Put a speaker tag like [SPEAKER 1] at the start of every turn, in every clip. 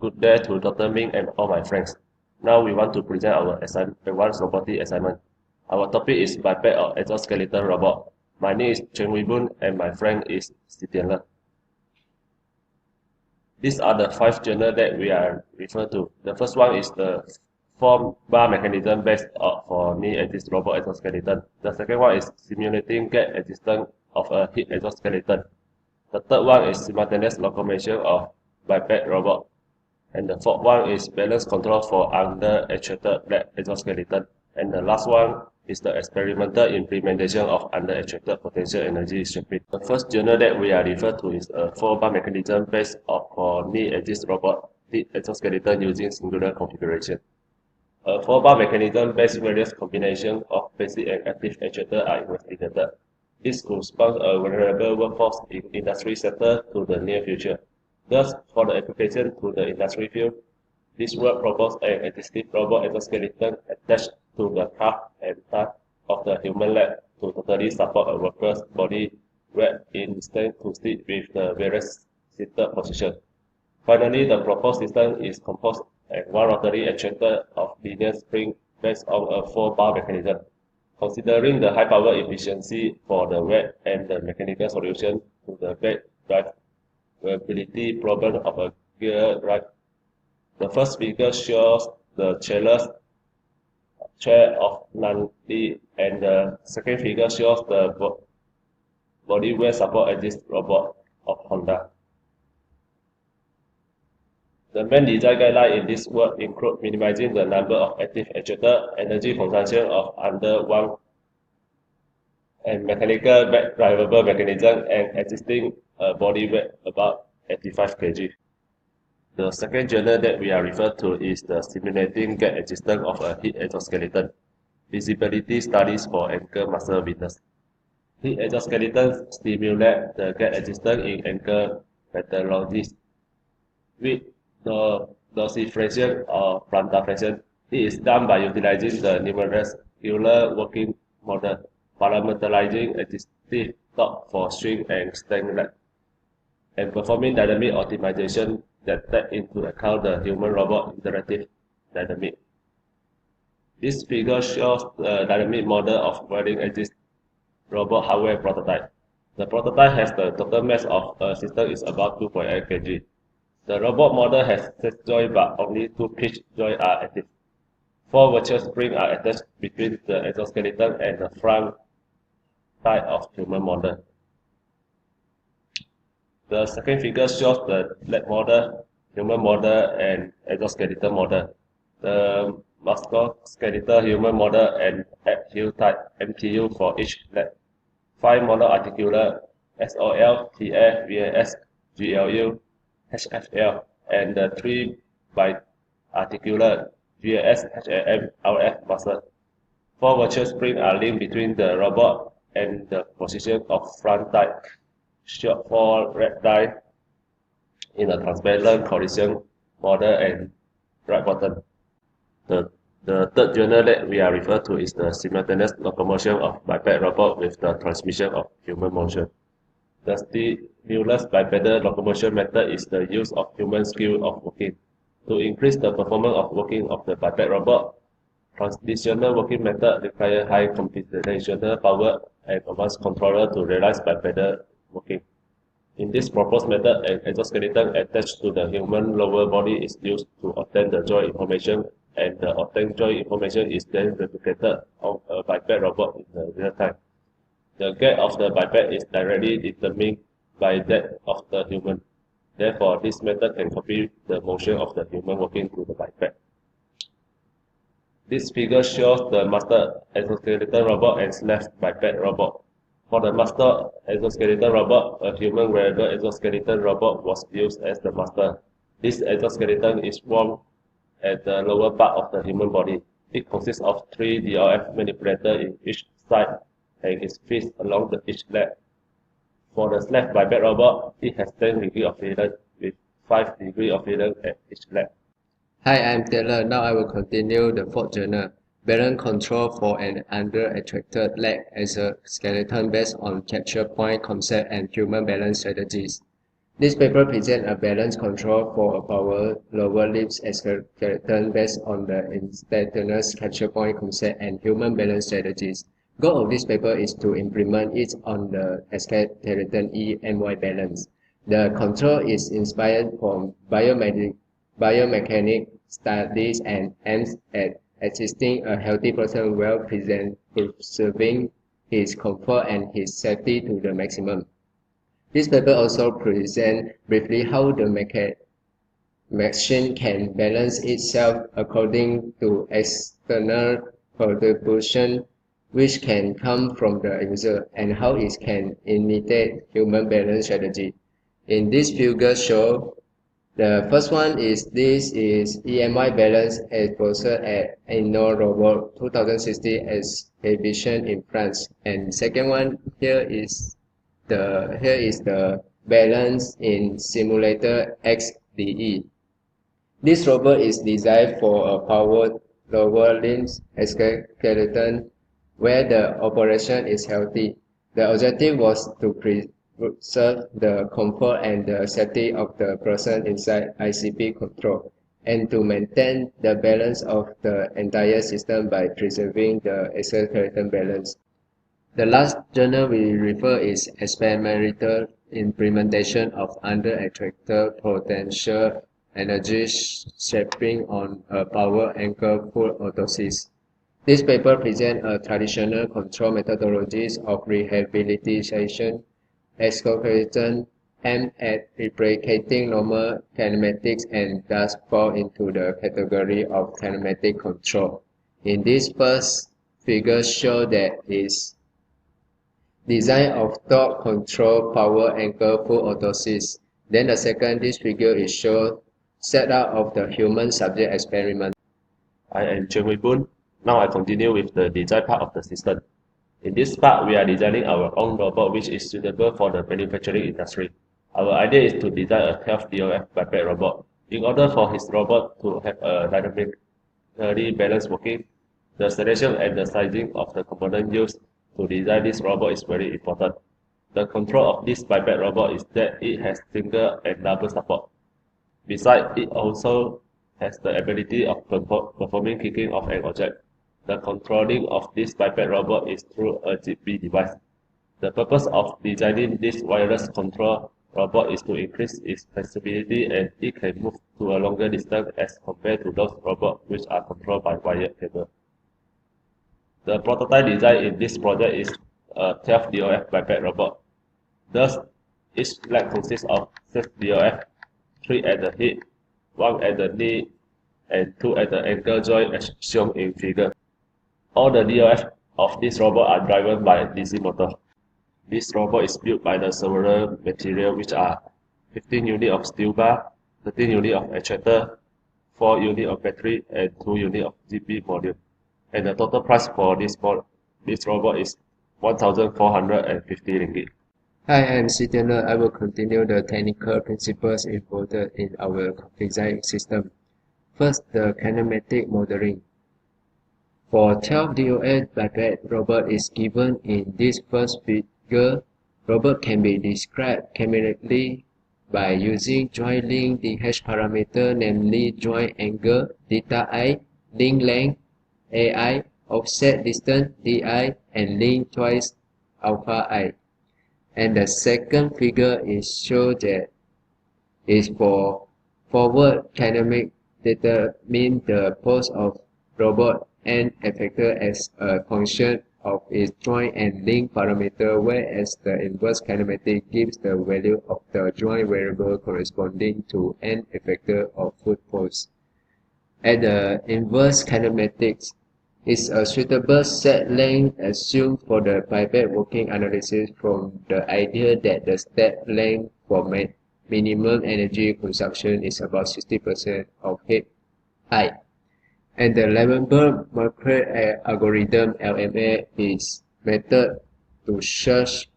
[SPEAKER 1] Good day to Dr. Ming and all my friends. Now we want to present our advanced robotic assignment. Our topic is biped or exoskeleton robot. My name is Chen Weiboon and my friend is See&Chem. These are the 5 journals that we are referred to. The first one is the 4-bar mechanism based for knee-assist robot exoskeleton. The second one is simulating gate existence of a hip exoskeleton. The third one is simultaneous locomotion of biped robot. And the fourth one is balance control for under-actuated leg exoskeleton. And the last one is the experimental implementation of under-actuated potential energy shaping. The first journal that we are referred to is a 4-bar mechanism based for knee-assist robot exoskeleton using singular configuration. A 4-bar mechanism based various combinations of basic and active actuators are investigated. This corresponds a vulnerable workforce in industry sector to the near future. Thus, for the application to the industry field, this work proposes an assistive robot exoskeleton attached to the calf and thigh of the human leg to totally support a worker's body weight in stand to sit with the various seated positions. Finally, the proposed system is composed of one rotary actuator of linear spring based on a 4-bar mechanism. Considering the high power efficiency for the weight and the mechanical solution to the gate drive ability problem of a gear drive. The first figure shows the chairless chair of Nandi, and the second figure shows the body weight support assist robot of Honda. The main design guidelines in this work include minimizing the number of active actuator, energy consumption of under 1, and mechanical back drivable mechanism and existing body weight about 85 kg. The second journal that we are referred to is the simulating gate existence of a hip exoskeleton. Feasibility studies for ankle muscle weakness. Hip exoskeleton stimulate the gate existence in ankle pathologies with dorsiflexion or plantarflexion. It is done by utilizing the neuromuscular working model, parameterizing assistive torque for swing and stand leg, and performing dynamic optimization that take into account the human-robot interactive dynamic. This figure shows the dynamic model of welding assist robot hardware prototype. The prototype has the total mass of a system is about 2.8 kg. The robot model has 6 joints but only 2 pitch joints are active. 4 virtual springs are attached between the exoskeleton and the front thigh of human model. The second figure shows the leg model, human model, and exoskeleton model. The musculoskeletal human model and heel type MTU for each leg. 5 monoarticular SOL, TA, VAS, GLU, HFL, and the 3 biarticular GAS, HAM, RF muscle. 4 virtual springs are linked between the robot and the position of front thigh, short for red die in a transparent collision model and right bottom. The third journal that we are referred to is the simultaneous locomotion of biped robot with the transmission of human motion. The stimulus bipedal locomotion method is the use of human skill of working. To increase the performance of working of the biped robot, transitional working method require high computational power and advanced controller to realize bipedal working. In this proposed method, an exoskeleton attached to the human lower body is used to obtain the joint information, and the obtained joint information is then replicated on a biped robot in the real time. The gait of the biped is directly determined by that of the human. Therefore, this method can copy the motion of the human walking to the biped. This figure shows the master exoskeleton robot and slash biped robot. For the master exoskeleton robot, a human wearable exoskeleton robot was used as the master. This exoskeleton is formed at the lower part of the human body. It consists of 3 DLF manipulators in each side and is fixed along each leg. For the slash biped robot, it has 10 degrees of freedom with 5 degrees of freedom at each leg.
[SPEAKER 2] Hi, I'm Taylor. Now I will continue the 4th journal, Balance Control for an Under-Attracted Leg as a Skeleton based on Capture Point Concept and Human Balance Strategies. This paper presents a balance control for a power lower limbs skeleton based on the instantaneous capture point concept and human balance strategies. Goal of this paper is to implement it on the skeleton EMY balance. The control is inspired from biomechanic studies and aims at assisting a healthy person while preserving his comfort and his safety to the maximum. This paper also presents briefly how the machine can balance itself according to external contribution which can come from the user and how it can imitate human balance strategy. In this figure show the first one is this is EMI balance exposure at Inno Robot 2016 exhibition in France. And second one here is the balance in simulator XDE. This robot is designed for a powered lower limbs skeleton where the operation is healthy. The objective was to preserve the comfort and the safety of the person inside ICP control and to maintain the balance of the entire system by preserving the skeleton balance. The last journal we refer is experimental implementation of under-attractor potential energy shaping on a power anchor full orthosis. This paper presents a traditional control methodologies of rehabilitation exoskeleton aimed at replicating normal kinematics and thus fall into the category of kinematic control. In this first figure show that is design of torque control power anchor full orthosis. Then the second, this figure is shown setup of the human subject experiment.
[SPEAKER 1] I am Cheng Wei Boon. Now I continue with the design part of the system. In this part, we are designing our own robot which is suitable for the manufacturing industry. Our idea is to design a 12 DOF biped robot. In order for his robot to have a dynamically balanced working, the selection and the sizing of the component used to design this robot is very important. The control of this biped robot is that it has single and double support. Besides, it also has the ability of performing kicking of an object. The controlling of this biped robot is through a ZigBee device. The purpose of designing this wireless control robot is to increase its flexibility and it can move to a longer distance as compared to those robots which are controlled by wired cable. The prototype design in this project is a 12 DOF biped robot. Thus, each leg consists of 6 DOF, 3 at the hip, 1 at the knee, and 2 at the ankle joint as shown in figure. All the DOF of this robot are driven by a DC motor. This robot is built by the several materials which are 15 units of steel bar, 13 units of actuator, 4 units of battery, and 2 units of ZigBee module. And the total price for this robot is 1,450 ringgit.
[SPEAKER 2] Hi, I'm See&Chem. I will continue the technical principles involved in our design system. First, the kinematic modeling. For 12 DOS biped robot is given in this first figure. Robot can be described chemically by using joint link DH parameter, namely joint angle theta I, link length AI, offset distance DI, and link twice alpha I. And the second figure is show that is for forward kinematic determine the pose of robot and effector as a function of its joint and link parameter, whereas the inverse kinematic gives the value of the joint variable corresponding to an effector of foot pose. At the inverse kinematics is a suitable set length assumed for the biped working analysis from the idea that the step length for minimum energy consumption is about 60% of head height. And the Levenberg-Marquardt algorithm LMA is method to search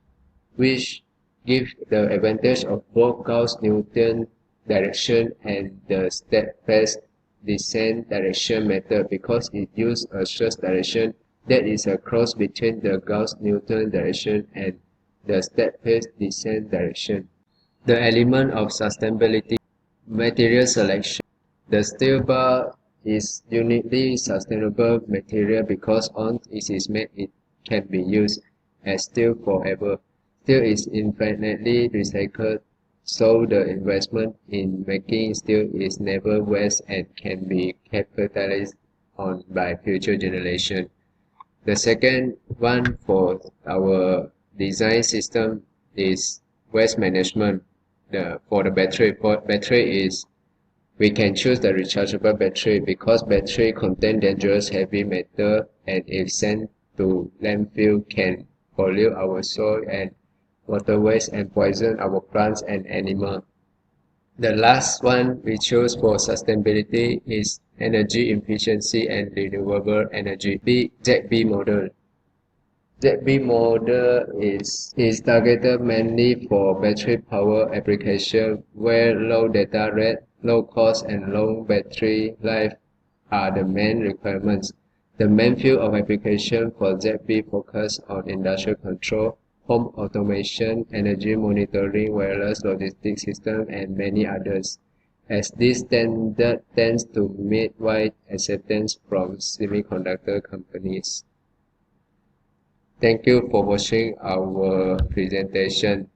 [SPEAKER 2] which gives the advantage of both Gauss-Newton direction and the step-fast descent direction method because it uses a search direction that is a cross between the Gauss-Newton direction and the step-fast descent direction. The element of sustainability, material selection. The steel bar is uniquely sustainable material because once it is made, it can be used as steel forever. Steel is infinitely recycled, so the investment in making steel is never waste and can be capitalized on by future generations. The second one for our design system is waste management. For the battery, is we can choose the rechargeable battery because battery contain dangerous heavy metal and if sent to landfill can pollute our soil and waterways and poison our plants and animals. The last one we choose for sustainability is energy efficiency and renewable energy. ZB model. ZB model is targeted mainly for battery power application where low data rate, low cost and long battery life are the main requirements. The main field of application for ZB focus on industrial control, home automation, energy monitoring, wireless logistics system, and many others, as this standard tends to meet wide acceptance from semiconductor companies. Thank you for watching our presentation.